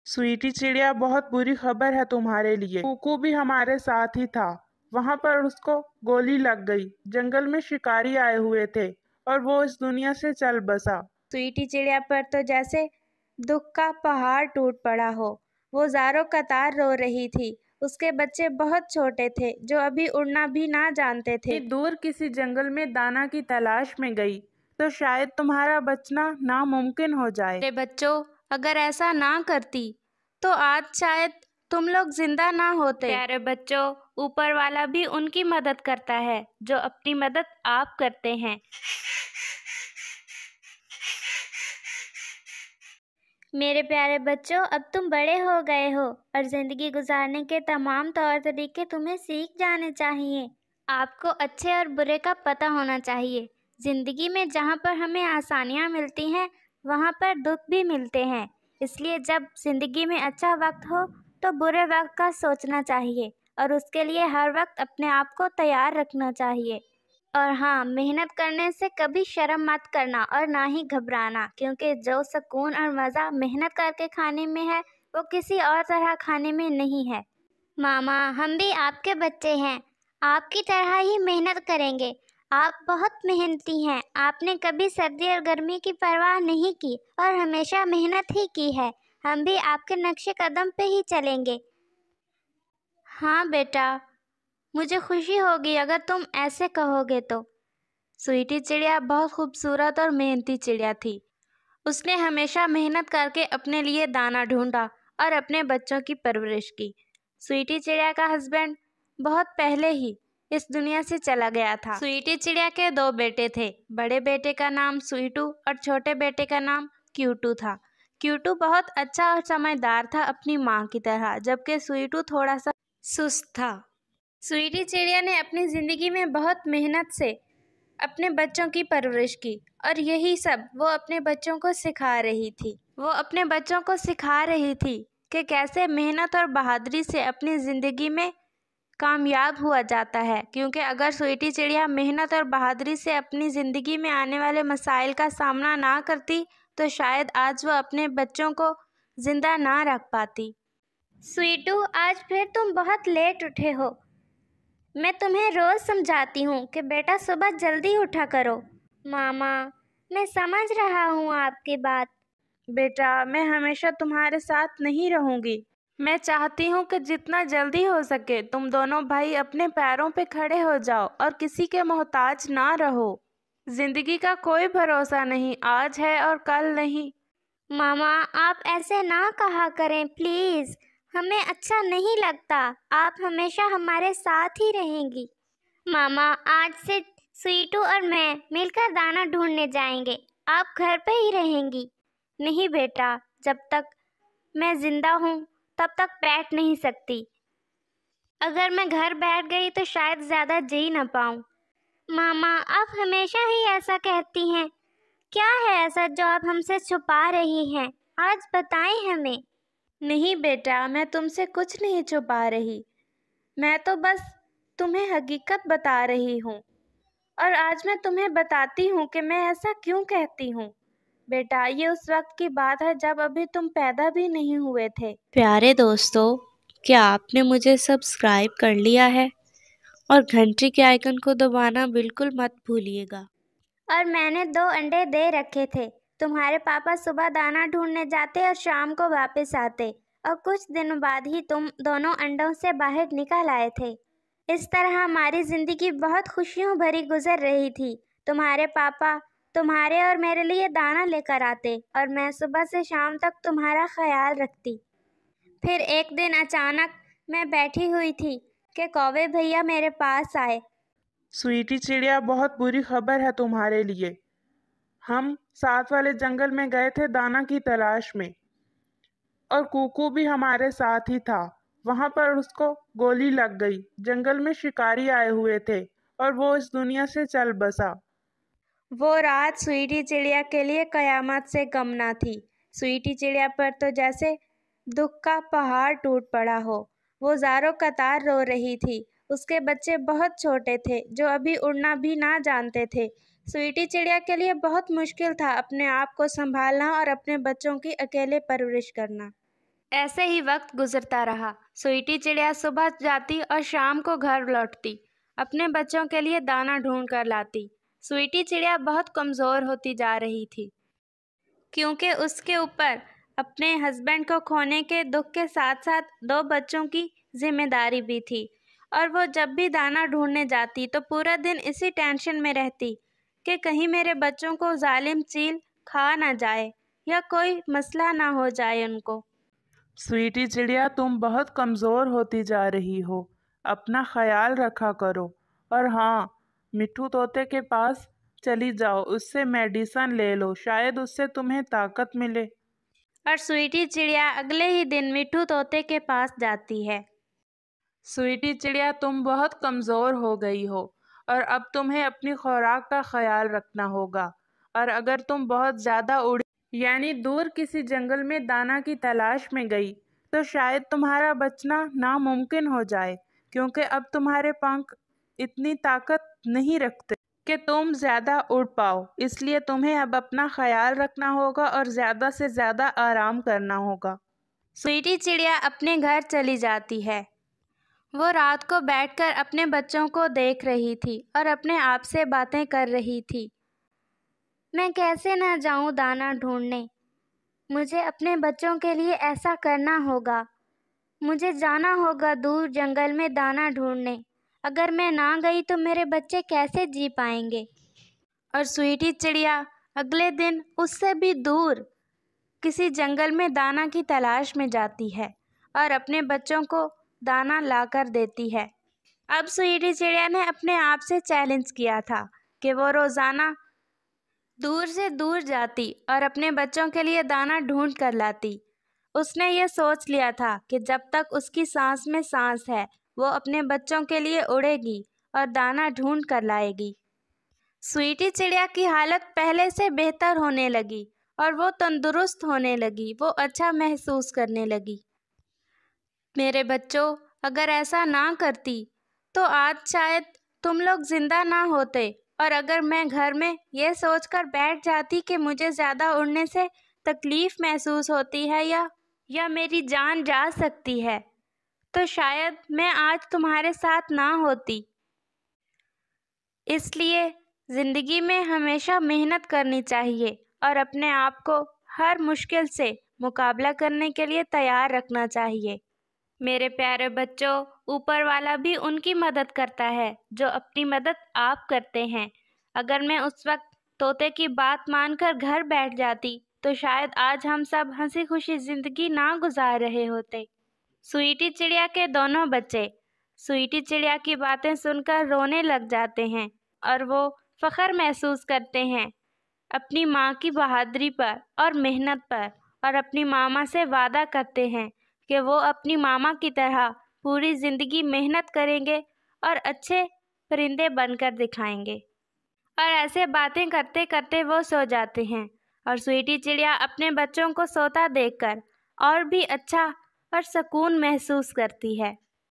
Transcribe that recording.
स्वीटी चिड़िया, बहुत बुरी खबर है तुम्हारे लिए। कुकू भी हमारे साथ ही था। वहां पर उसको गोली लग गई। जंगल में शिकारी आए हुए थे और वो इस दुनिया से चल बसा। स्वीटी चिड़िया पर तो जैसे दुख का पहाड़ टूट पड़ा हो। वो ज़ारों कतार रो रही थी। उसके बच्चे बहुत छोटे थे, जो अभी उड़ना भी ना जानते थे। दूर किसी जंगल में दाना की तलाश में गई तो शायद तुम्हारा बचना नामुमकिन हो जाए। मेरे बच्चों, अगर ऐसा ना करती तो आज शायद तुम लोग जिंदा ना होते। प्यारे बच्चों, ऊपर वाला भी उनकी मदद करता है जो अपनी मदद आप करते हैं। मेरे प्यारे बच्चों, अब तुम बड़े हो गए हो और जिंदगी गुजारने के तमाम तौर तरीके तुम्हें सीख जाने चाहिए। आपको अच्छे और बुरे का पता होना चाहिए। जिंदगी में जहाँ पर हमें आसानियाँ मिलती हैं, वहाँ पर दुख भी मिलते हैं। इसलिए जब जिंदगी में अच्छा वक्त हो तो बुरे वक्त का सोचना चाहिए और उसके लिए हर वक्त अपने आप को तैयार रखना चाहिए। और हाँ, मेहनत करने से कभी शर्म मत करना और ना ही घबराना, क्योंकि जो सुकून और मज़ा मेहनत करके खाने में है, वो किसी और तरह खाने में नहीं है। मामा, हम भी आपके बच्चे हैं। आपकी तरह ही मेहनत करेंगे। आप बहुत मेहनती हैं। आपने कभी सर्दी और गर्मी की परवाह नहीं की और हमेशा मेहनत ही की है। हम भी आपके नक्शे कदम पे ही चलेंगे। हाँ बेटा, मुझे खुशी होगी अगर तुम ऐसे कहोगे तो। स्वीटी चिड़िया बहुत खूबसूरत और मेहनती चिड़िया थी। उसने हमेशा मेहनत करके अपने लिए दाना ढूंढा और अपने बच्चों की परवरिश की। स्वीटी चिड़िया का हस्बैंड बहुत पहले ही इस दुनिया से चला गया था। स्वीटी चिड़िया के 2 बेटे थे। बड़े बेटे का नाम स्वीटू और छोटे बेटे का नाम क्यूटू था। क्यूटू बहुत अच्छा और समझदार था अपनी माँ की तरह, जबकि स्वीटू थोड़ा सा सुस्त था। स्वीटी चिड़िया ने अपनी ज़िंदगी में बहुत मेहनत से अपने बच्चों की परवरिश की और यही सब वो अपने बच्चों को सिखा रही थी। वो अपने बच्चों को सिखा रही थी कि कैसे मेहनत और बहादुरी से अपनी ज़िंदगी में कामयाब हुआ जाता है, क्योंकि अगर स्वीटी चिड़िया मेहनत और बहादुरी से अपनी ज़िंदगी में आने वाले मसाइल का सामना ना करती तो शायद आज वो अपने बच्चों को ज़िंदा ना रख पाती। स्वीटू, आज फिर तुम बहुत लेट उठे हो। मैं तुम्हें रोज़ समझाती हूँ कि बेटा सुबह जल्दी उठा करो। मामा, मैं समझ रहा हूँ आपकी बात। बेटा, मैं हमेशा तुम्हारे साथ नहीं रहूंगी। मैं चाहती हूँ कि जितना जल्दी हो सके तुम दोनों भाई अपने पैरों पे खड़े हो जाओ और किसी के मोहताज ना रहो। जिंदगी का कोई भरोसा नहीं, आज है और कल नहीं। मामा, आप ऐसे ना कहा करें प्लीज़। हमें अच्छा नहीं लगता। आप हमेशा हमारे साथ ही रहेंगी। मामा, आज से स्वीटू और मैं मिलकर दाना ढूंढने जाएंगे। आप घर पे ही रहेंगी। नहीं बेटा, जब तक मैं जिंदा हूँ तब तक बैठ नहीं सकती। अगर मैं घर बैठ गई तो शायद ज़्यादा जी ना पाऊँ। मामा, आप हमेशा ही ऐसा कहती हैं। क्या है ऐसा जो आप हमसे छुपा रही हैं? आज बताएं हमें। नहीं बेटा, मैं तुमसे कुछ नहीं छुपा रही। मैं तो बस तुम्हें हकीकत बता रही हूँ और आज मैं तुम्हें बताती हूँ कि मैं ऐसा क्यों कहती हूँ। बेटा, ये उस वक्त की बात है जब अभी तुम पैदा भी नहीं हुए थे। प्यारे दोस्तों, क्या आपने मुझे सब्सक्राइब कर लिया है? और घंटी के आइकन को दबाना बिल्कुल मत भूलिएगा। और मैंने 2 अंडे दे रखे थे। तुम्हारे पापा सुबह दाना ढूंढने जाते और शाम को वापस आते, और कुछ दिनों बाद ही तुम दोनों अंडों से बाहर निकल आए थे। इस तरह हमारी ज़िंदगी बहुत खुशियों भरी गुजर रही थी। तुम्हारे पापा तुम्हारे और मेरे लिए दाना लेकर आते और मैं सुबह से शाम तक तुम्हारा ख्याल रखती। फिर एक दिन अचानक मैं बैठी हुई थी कि कौवे भैया मेरे पास आए। स्वीटी चिड़िया, बहुत बुरी खबर है तुम्हारे लिए। हम साथ वाले जंगल में गए थे दाना की तलाश में और कुकू भी हमारे साथ ही था। वहां पर उसको गोली लग गई। जंगल में शिकारी आए हुए थे और वो इस दुनिया से चल बसा। वो रात स्वीटी चिड़िया के लिए कयामत से कम ना थी। स्वीटी चिड़िया पर तो जैसे दुख का पहाड़ टूट पड़ा हो। वो ज़ारों कतार रो रही थी। उसके बच्चे बहुत छोटे थे, जो अभी उड़ना भी ना जानते थे। स्वीटी चिड़िया के लिए बहुत मुश्किल था अपने आप को संभालना और अपने बच्चों की अकेले परवरिश करना। ऐसे ही वक्त गुजरता रहा। स्वीटी चिड़िया सुबह जाती और शाम को घर लौटती, अपने बच्चों के लिए दाना ढूंढ कर लाती। स्वीटी चिड़िया बहुत कमज़ोर होती जा रही थी, क्योंकि उसके ऊपर अपने हस्बैंड को खोने के दुख के साथ साथ 2 बच्चों की जिम्मेदारी भी थी। और वो जब भी दाना ढूंढने जाती तो पूरा दिन इसी टेंशन में रहती कि कहीं मेरे बच्चों को जालिम चील खा ना जाए या कोई मसला ना हो जाए उनको। स्वीटी चिड़िया, तुम बहुत कमज़ोर होती जा रही हो, अपना ख्याल रखा करो। और हाँ, मिट्ठू तोते के पास चली जाओ, उससे मेडिसन ले लो, शायद उससे तुम्हें ताकत मिले। और स्वीटी चिड़िया अगले ही दिन मिट्ठू तोते के पास जाती है। स्वीटी चिड़िया, तुम बहुत कमज़ोर हो गई हो और अब तुम्हें अपनी खुराक का ख्याल रखना होगा। और अगर तुम बहुत ज़्यादा उड़ी यानी दूर किसी जंगल में दाना की तलाश में गई तो शायद तुम्हारा बचना नामुमकिन हो जाए, क्योंकि अब तुम्हारे पंख इतनी ताकत नहीं रखते कि तुम ज़्यादा उड़ पाओ। इसलिए तुम्हें अब अपना ख्याल रखना होगा और ज़्यादा से ज़्यादा आराम करना होगा। स्वीटी चिड़िया अपने घर चली जाती है। वो रात को बैठकर अपने बच्चों को देख रही थी और अपने आप से बातें कर रही थी। मैं कैसे ना जाऊं दाना ढूंढने, मुझे अपने बच्चों के लिए ऐसा करना होगा। मुझे जाना होगा दूर जंगल में दाना ढूंढने। अगर मैं ना गई तो मेरे बच्चे कैसे जी पाएंगे। और स्वीटी चिड़िया अगले दिन उससे भी दूर किसी जंगल में दाना की तलाश में जाती है और अपने बच्चों को दाना लाकर देती है। अब स्वीटी चिड़िया ने अपने आप से चैलेंज किया था कि वो रोज़ाना दूर से दूर जाती और अपने बच्चों के लिए दाना ढूंढ कर लाती। उसने ये सोच लिया था कि जब तक उसकी सांस में सांस है वो अपने बच्चों के लिए उड़ेगी और दाना ढूंढ कर लाएगी। स्वीटी चिड़िया की हालत पहले से बेहतर होने लगी और वो तंदुरुस्त होने लगी, वो अच्छा महसूस करने लगी। मेरे बच्चों, अगर ऐसा ना करती तो आज शायद तुम लोग जिंदा ना होते। और अगर मैं घर में ये सोचकर बैठ जाती कि मुझे ज़्यादा उड़ने से तकलीफ़ महसूस होती है या मेरी जान जा सकती है, तो शायद मैं आज तुम्हारे साथ ना होती। इसलिए ज़िंदगी में हमेशा मेहनत करनी चाहिए और अपने आप को हर मुश्किल से मुकाबला करने के लिए तैयार रखना चाहिए। मेरे प्यारे बच्चों, ऊपर वाला भी उनकी मदद करता है जो अपनी मदद आप करते हैं। अगर मैं उस वक्त तोते की बात मानकर घर बैठ जाती तो शायद आज हम सब हंसी खुशी ज़िंदगी ना गुजार रहे होते। स्वीटी चिड़िया के दोनों बच्चे स्वीटी चिड़िया की बातें सुनकर रोने लग जाते हैं और वो फ़ख्र महसूस करते हैं अपनी माँ की बहादुरी पर और मेहनत पर, और अपनी मामा से वादा करते हैं कि वो अपनी मामा की तरह पूरी ज़िंदगी मेहनत करेंगे और अच्छे परिंदे बनकर दिखाएंगे। और ऐसे बातें करते करते वो सो जाते हैं और स्वीटी चिड़िया अपने बच्चों को सोता देखकर और भी अच्छा और सुकून महसूस करती है।